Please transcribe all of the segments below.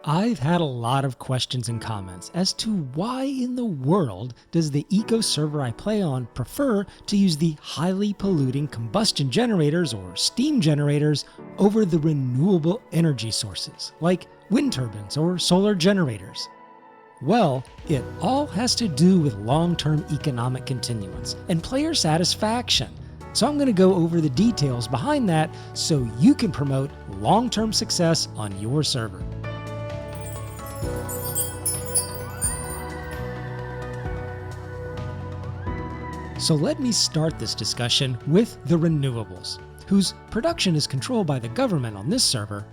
I've had a lot of questions and comments as to why in the world does the eco server I play on prefer to use the highly polluting combustion generators or steam generators over the renewable energy sources like wind turbines or solar generators. Well, it all has to do with long-term economic continuance and player satisfaction. So I'm going to go over the details behind that so you can promote long-term success on your server. So let me start this discussion with the renewables, whose production is controlled by the government on this server,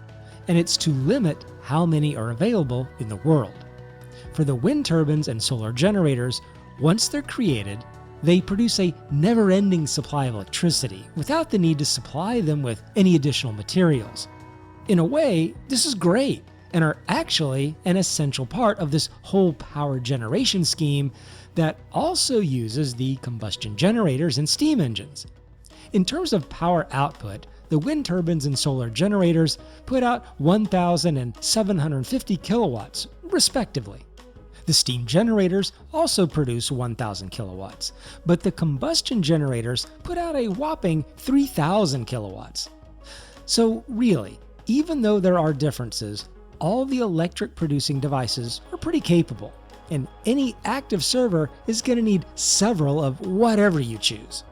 and it's to limit how many are available in the world. For the wind turbines and solar generators, once they're created, they produce a never-ending supply of electricity without the need to supply them with any additional materials. In a way, this is great and are actually an essential part of this whole power generation scheme that also uses the combustion generators and steam engines. In terms of power output, the wind turbines and solar generators put out 1,000 and 750 kilowatts, respectively. The steam generators also produce 1,000 kilowatts, but the combustion generators put out a whopping 3,000 kilowatts. So really, even though there are differences, all the electric producing devices are pretty capable, and any active server is going to need several of whatever you choose.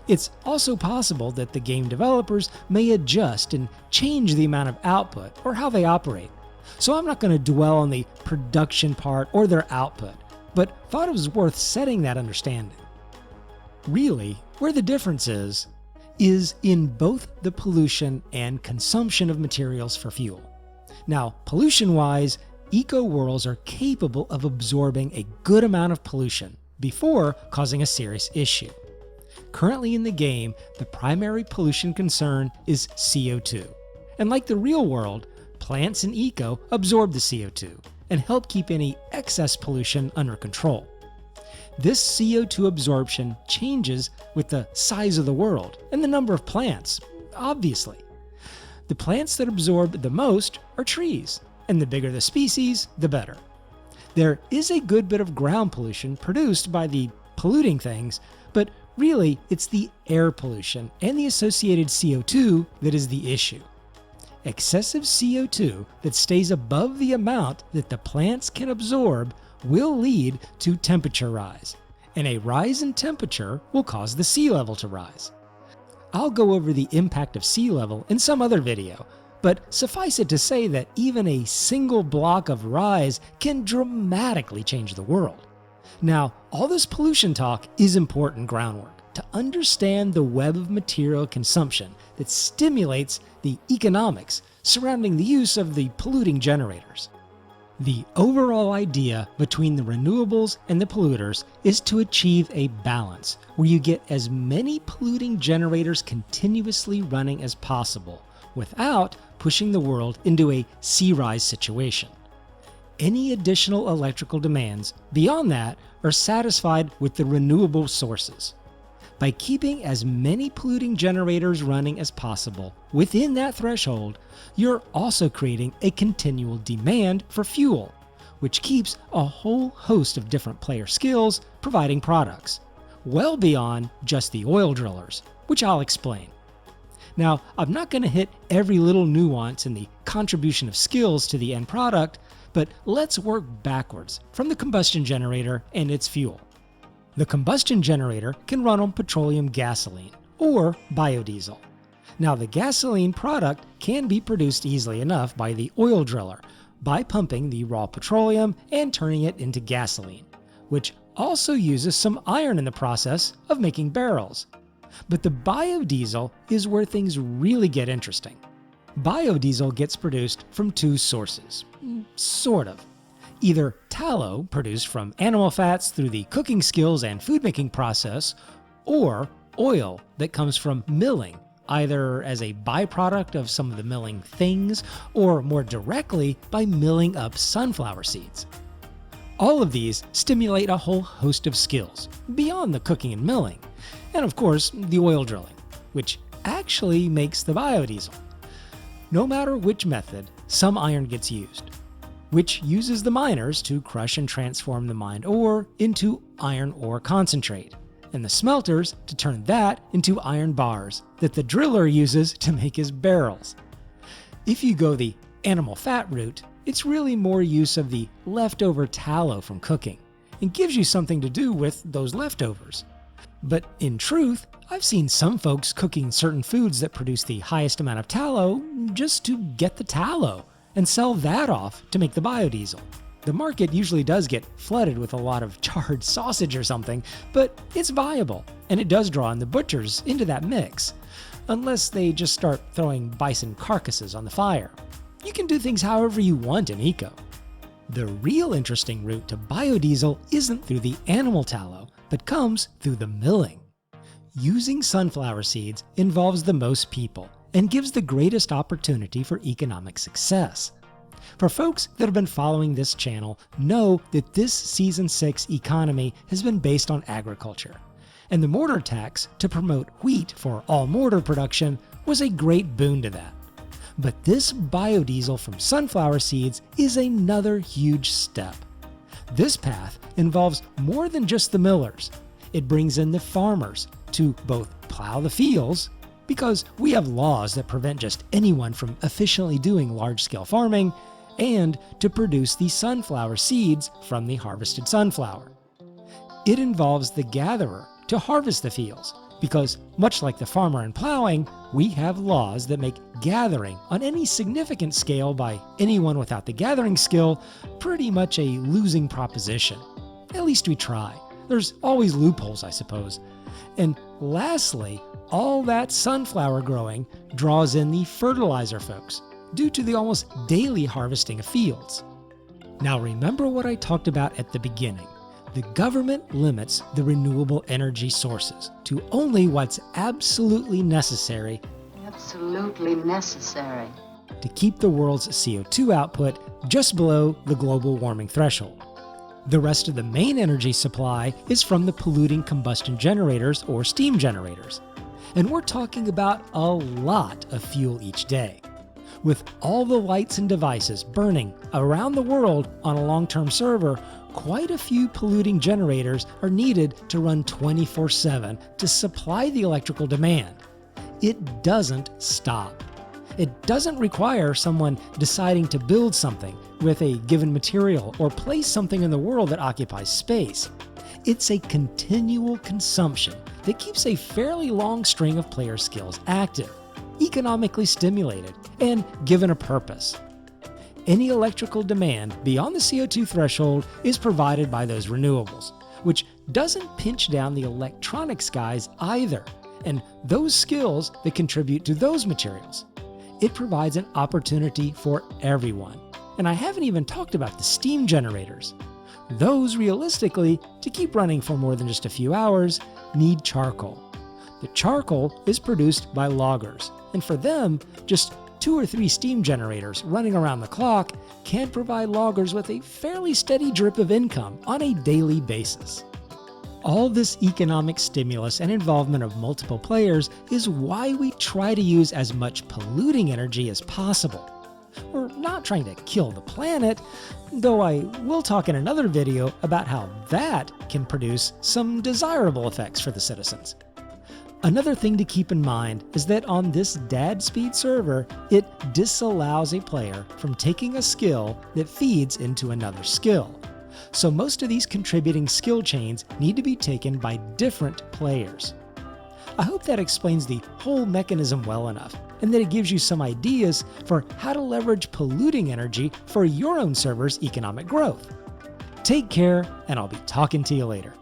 It's also possible that the game developers may adjust and change the amount of output or how they operate. So I'm not going to dwell on the production part or their output, but thought it was worth setting that understanding. Really, where the difference is in both the pollution and consumption of materials for fuel. Now, pollution-wise, eco-worlds are capable of absorbing a good amount of pollution before causing a serious issue. Currently in the game, the primary pollution concern is CO2. And like the real world, plants in eco absorb the CO2 and help keep any excess pollution under control. This CO2 absorption changes with the size of the world and the number of plants, obviously. The plants that absorb the most are trees, and the bigger the species, the better. There is a good bit of ground pollution produced by the polluting things, but really it's the air pollution and the associated CO2 that is the issue. Excessive CO2 that stays above the amount that the plants can absorb will lead to temperature rise, and a rise in temperature will cause the sea level to rise. I'll go over the impact of sea level in some other video, but suffice it to say that even a single block of rise can dramatically change the world. Now, all this pollution talk is important groundwork to understand the web of material consumption that stimulates the economics surrounding the use of the polluting generators. The overall idea between the renewables and the polluters is to achieve a balance where you get as many polluting generators continuously running as possible without pushing the world into a sea rise situation. Any additional electrical demands beyond that are satisfied with the renewable sources. By keeping as many polluting generators running as possible within that threshold, you're also creating a continual demand for fuel, which keeps a whole host of different player skills providing products, well beyond just the oil drillers, which I'll explain. Now, I'm not going to hit every little nuance in the contribution of skills to the end product, but let's work backwards from the combustion generator and its fuel. The combustion generator can run on petroleum gasoline or biodiesel. Now, the gasoline product can be produced easily enough by the oil driller by pumping the raw petroleum and turning it into gasoline, which also uses some iron in the process of making barrels. But the biodiesel is where things really get interesting. Biodiesel gets produced from two sources, sort of. Either tallow produced from animal fats through the cooking skills and food making process, or oil that comes from milling, either as a byproduct of some of the milling things, or more directly by milling up sunflower seeds. All of these stimulate a whole host of skills beyond the cooking and milling, and of course the oil drilling, which actually makes the biodiesel. No matter which method, some iron gets used. which uses the miners to crush and transform the mined ore into iron ore concentrate, and the smelters to turn that into iron bars that the driller uses to make his barrels. If you go the animal fat route, it's really more use of the leftover tallow from cooking, and gives you something to do with those leftovers. But in truth, I've seen some folks cooking certain foods that produce the highest amount of tallow just to get the tallow and sell that off to make the biodiesel. The market usually does get flooded with a lot of charred sausage or something, but it's viable, and it does draw in the butchers into that mix, unless they just start throwing bison carcasses on the fire. You can do things however you want in eco. The real interesting route to biodiesel isn't through the animal tallow, but comes through the milling. Using sunflower seeds involves the most people and gives the greatest opportunity for economic success. For folks that have been following this channel know that this Season 6 economy has been based on agriculture, and the mortar tax to promote wheat for all mortar production was a great boon to that. But this biodiesel from sunflower seeds is another huge step. This path involves more than just the millers. It brings in the farmers to both plow the fields, because we have laws that prevent just anyone from efficiently doing large-scale farming, and to produce the sunflower seeds from the harvested sunflower. It involves the gatherer to harvest the fields, because much like the farmer and plowing, we have laws that make gathering on any significant scale by anyone without the gathering skill pretty much a losing proposition. At least we try. There's always loopholes, I suppose. And lastly, all that sunflower growing draws in the fertilizer folks, due to the almost daily harvesting of fields. Now remember what I talked about at the beginning. The government limits the renewable energy sources to only what's absolutely necessary to keep the world's CO2 output just below the global warming threshold. The rest of the main energy supply is from the polluting combustion generators or steam generators. And we're talking about a lot of fuel each day. With all the lights and devices burning around the world on a long-term server, quite a few polluting generators are needed to run 24/7 to supply the electrical demand. It doesn't stop. It doesn't require someone deciding to build something with a given material or place something in the world that occupies space. It's a continual consumption that keeps a fairly long string of player skills active, economically stimulated, and given a purpose. Any electrical demand beyond the CO2 threshold is provided by those renewables, which doesn't pinch down the electronic skies either, and those skills that contribute to those materials. It provides an opportunity for everyone. And I haven't even talked about the steam generators. Those, realistically, to keep running for more than just a few hours, need charcoal. The charcoal is produced by loggers, and for them, just 2 or 3 steam generators running around the clock can provide loggers with a fairly steady drip of income on a daily basis. All this economic stimulus and involvement of multiple players is why we try to use as much polluting energy as possible. We're not trying to kill the planet, though I will talk in another video about how that can produce some desirable effects for the citizens. Another thing to keep in mind is that on this dad speed server, it disallows a player from taking a skill that feeds into another skill. So most of these contributing skill chains need to be taken by different players. I hope that explains the whole mechanism well enough, and that it gives you some ideas for how to leverage polluting energy for your own server's economic growth. Take care, and I'll be talking to you later.